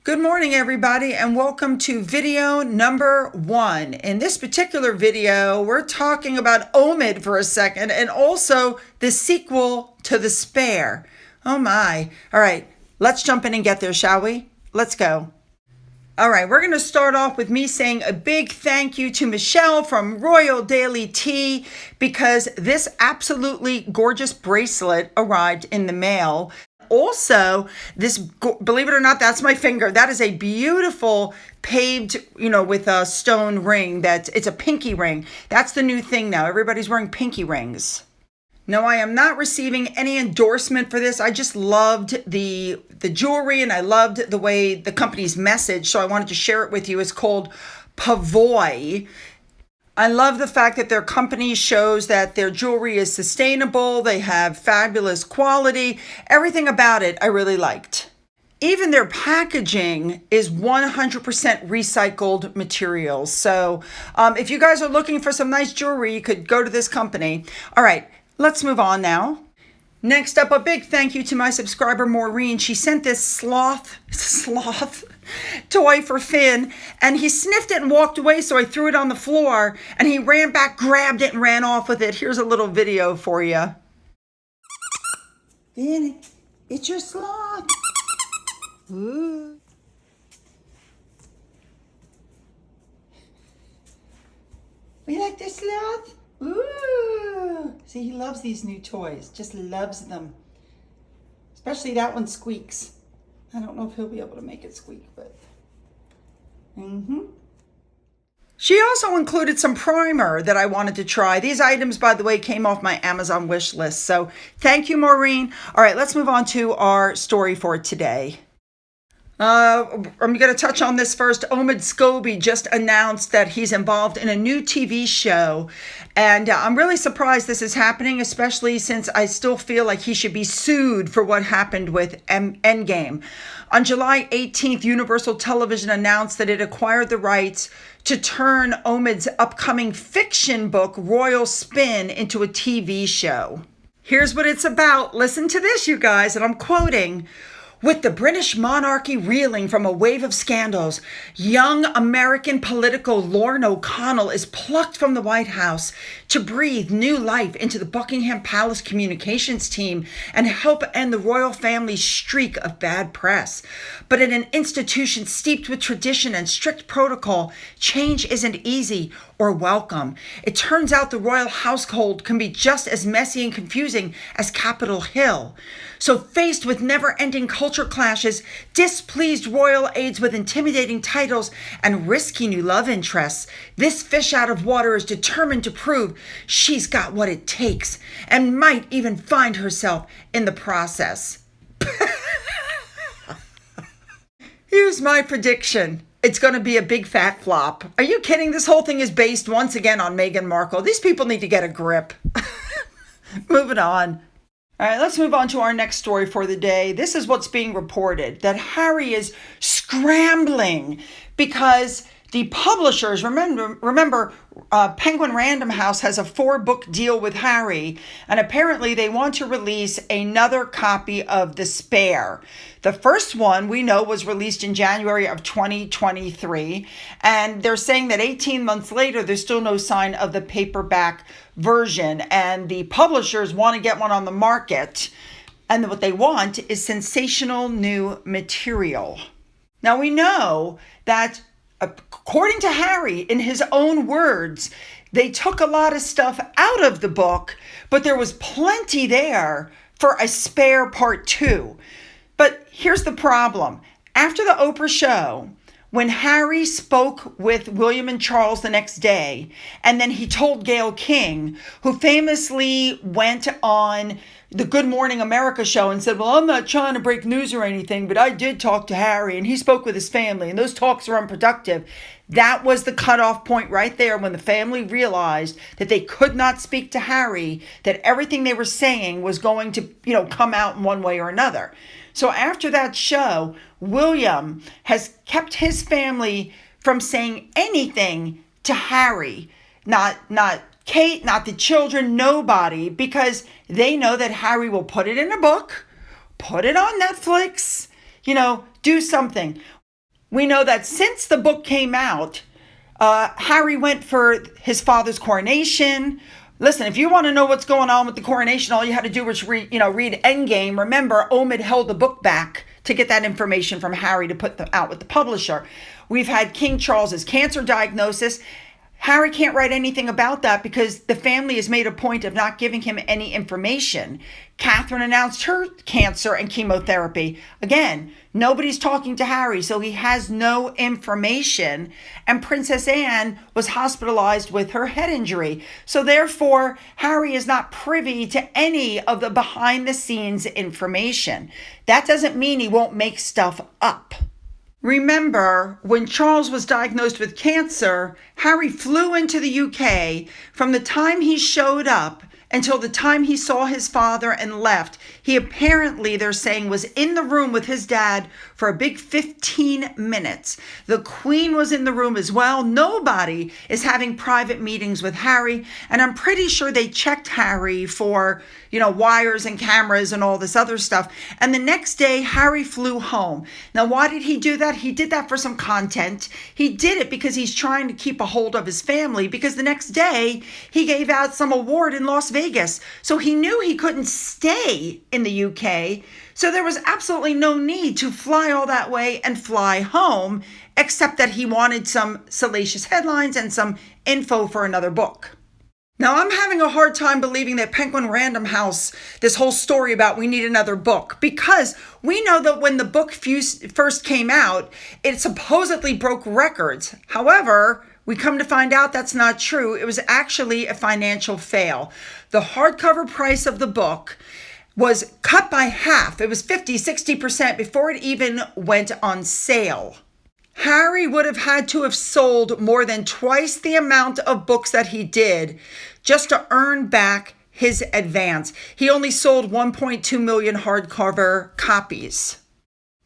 Good morning, everybody, and welcome to video number 1. In this particular video, we're talking about Omid for a second and also the sequel to The Spare. Oh my. All right, let's jump in and get there, shall we? Let's go. All right, we're going to start off with me saying a big thank you to Michelle from Royal Daily Tea because this absolutely gorgeous bracelet arrived in the mail. Also, this, believe it or not, that's my finger. That is a beautiful paved, with a stone ring. It's a pinky ring. That's the new thing now. Everybody's wearing pinky rings. No, I am not receiving any endorsement for this. I just loved the jewelry and I loved the way the company's message. So I wanted to share it with you. It's called Pavoy. I love the fact that their company shows that their jewelry is sustainable. They have fabulous quality. Everything about it I really liked. Even their packaging is 100% recycled materials. So if you guys are looking for some nice jewelry, you could go to this company. All right, let's move on now. Next up, a big thank you to my subscriber, Maureen. She sent this sloth toy for Finn, and he sniffed it and walked away, so I threw it on the floor, and he ran back, grabbed it, and ran off with it. Here's a little video for you. Finn, it's your sloth. Ooh. We like this sloth? Ooh. See, he loves these new toys. Just loves them. Especially that one squeaks. I don't know if he'll be able to make it squeak, but... She also included some primer that I wanted to try. These items, by the way, came off my Amazon wish list. So thank you, Maureen. All right, let's move on to our story for today. I'm going to touch on this first. Omid Scobie just announced that he's involved in a new TV show. And I'm really surprised this is happening, especially since I still feel like he should be sued for what happened with Endgame. On July 18th, Universal Television announced that it acquired the rights to turn Omid's upcoming fiction book, Royal Spin, into a TV show. Here's what it's about. Listen to this, you guys, and I'm quoting. With the British monarchy reeling from a wave of scandals, young American political Lorne O'Connell is plucked from the White House to breathe new life into the Buckingham Palace communications team and help end the royal family's streak of bad press. But in an institution steeped with tradition and strict protocol, change isn't easy or welcome. It turns out the royal household can be just as messy and confusing as Capitol Hill. So faced with never-ending culture clashes, displeased royal aides with intimidating titles, and risky new love interests, this fish out of water is determined to prove she's got what it takes and might even find herself in the process. Here's my prediction. It's going to be a big fat flop. Are you kidding? This whole thing is based once again on Meghan Markle. These people need to get a grip. Moving on. All right, let's move on to our next story for the day. This is what's being reported, that Harry is scrambling because the publishers, remember, Penguin Random House has a 4-book deal with Harry, and apparently they want to release another copy of The Spare. The first one we know was released in January of 2023, and they're saying that 18 months later, there's still no sign of the paperback version, and the publishers want to get one on the market, and what they want is sensational new material. Now we know that according to Harry, in his own words, they took a lot of stuff out of the book, but there was plenty there for a spare part 2. But here's the problem. After the Oprah show, when Harry spoke with William and Charles the next day, and then he told Gayle King, who famously went on the Good Morning America show and said, well, I'm not trying to break news or anything, but I did talk to Harry and he spoke with his family and those talks are unproductive. That was the cutoff point right there when the family realized that they could not speak to Harry, that everything they were saying was going to, come out in one way or another. So after that show, William has kept his family from saying anything to Harry, not Kate, not the children, nobody, because they know that Harry will put it in a book, put it on Netflix, do something. We know that since the book came out, Harry went for his father's coronation. Listen, if you want to know what's going on with the coronation, all you had to do was read Endgame. Remember, Omid held the book back to get that information from Harry to put out with the publisher. We've had King Charles's cancer diagnosis. Harry can't write anything about that because the family has made a point of not giving him any information. Catherine announced her cancer and chemotherapy. Again, nobody's talking to Harry, so he has no information. And Princess Anne was hospitalized with her head injury. So therefore, Harry is not privy to any of the behind-the-scenes information. That doesn't mean he won't make stuff up. Remember, when Charles was diagnosed with cancer, Harry flew into the UK. From the time he showed up until the time he saw his father and left, he apparently, they're saying, was in the room with his dad for a big 15 minutes. The Queen was in the room as well. Nobody is having private meetings with Harry, and I'm pretty sure they checked Harry for, wires and cameras and all this other stuff. And the next day, Harry flew home. Now, why did he do that? He did that for some content. He did it because he's trying to keep a hold of his family, because the next day he gave out some award in Las Vegas. So he knew he couldn't stay in the UK. So there was absolutely no need to fly all that way and fly home, except that he wanted some salacious headlines and some info for another book. Now, I'm having a hard time believing that Penguin Random House, this whole story about we need another book, because we know that when the book first came out, it supposedly broke records. However, we come to find out that's not true. It was actually a financial fail. The hardcover price of the book was cut by half. It was 50-60% before it even went on sale. Harry would have had to have sold more than twice the amount of books that he did just to earn back his advance. He only sold 1.2 million hardcover copies.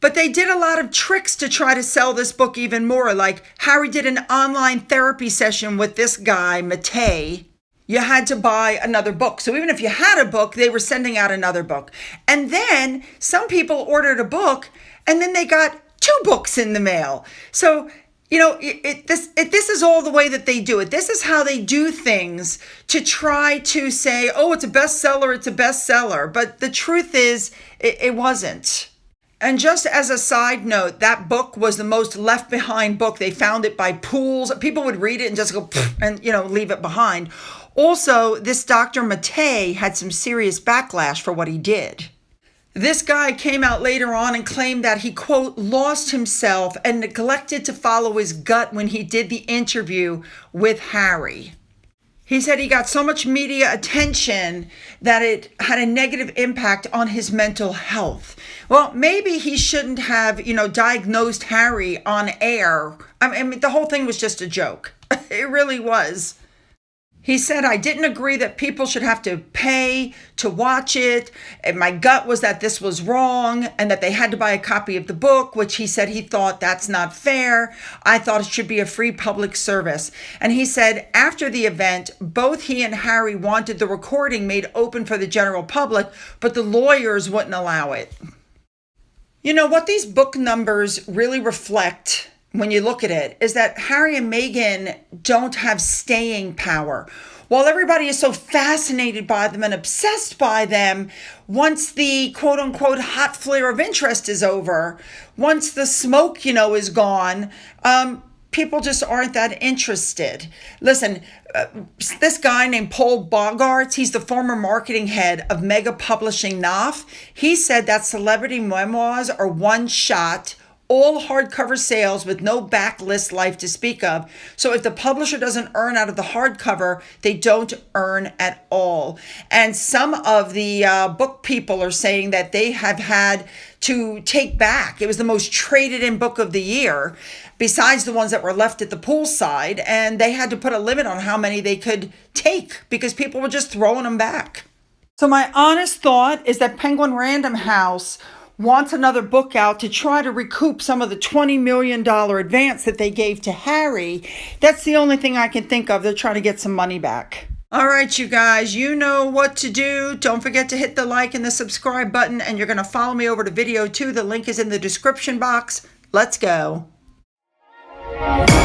But they did a lot of tricks to try to sell this book even more. Like Harry did an online therapy session with this guy, Matei. You had to buy another book. So even if you had a book, they were sending out another book. And then some people ordered a book and then they got 2 books in the mail. So, this is all the way that they do it. This is how they do things to try to say, oh, it's a bestseller, it's a bestseller. But the truth is, it wasn't. And just as a side note, that book was the most left behind book. They found it by pools. People would read it and just go, and, leave it behind. Also, this Dr. Matei had some serious backlash for what he did. This guy came out later on and claimed that he, quote, lost himself and neglected to follow his gut when he did the interview with Harry. He said he got so much media attention that it had a negative impact on his mental health. Well, maybe he shouldn't have, diagnosed Harry on air. I mean, the whole thing was just a joke. It really was. He said, I didn't agree that people should have to pay to watch it. And my gut was that this was wrong and that they had to buy a copy of the book, which he said he thought that's not fair. I thought it should be a free public service. And he said after the event, both he and Harry wanted the recording made open for the general public, but the lawyers wouldn't allow it. What these book numbers really reflect, when you look at it, is that Harry and Meghan don't have staying power. While everybody is so fascinated by them and obsessed by them, once the quote-unquote hot flare of interest is over, once the smoke, is gone, people just aren't that interested. Listen, this guy named Paul Bogarts, he's the former marketing head of Mega Publishing Knopf. He said that celebrity memoirs are one shot, all hardcover sales with no backlist life to speak of. So if the publisher doesn't earn out of the hardcover, they don't earn at all. And some of the book people are saying that they have had to take back. It was the most traded in book of the year, besides the ones that were left at the poolside. And they had to put a limit on how many they could take because people were just throwing them back. So my honest thought is that Penguin Random House wants another book out to try to recoup some of the $20 million advance that they gave to Harry. That's the only thing I can think of. They're trying to get some money back. All right, you guys, you know what to do. Don't forget to hit the like and the subscribe button, and you're going to follow me over to video 2. The link is in the description box. Let's go. Bye.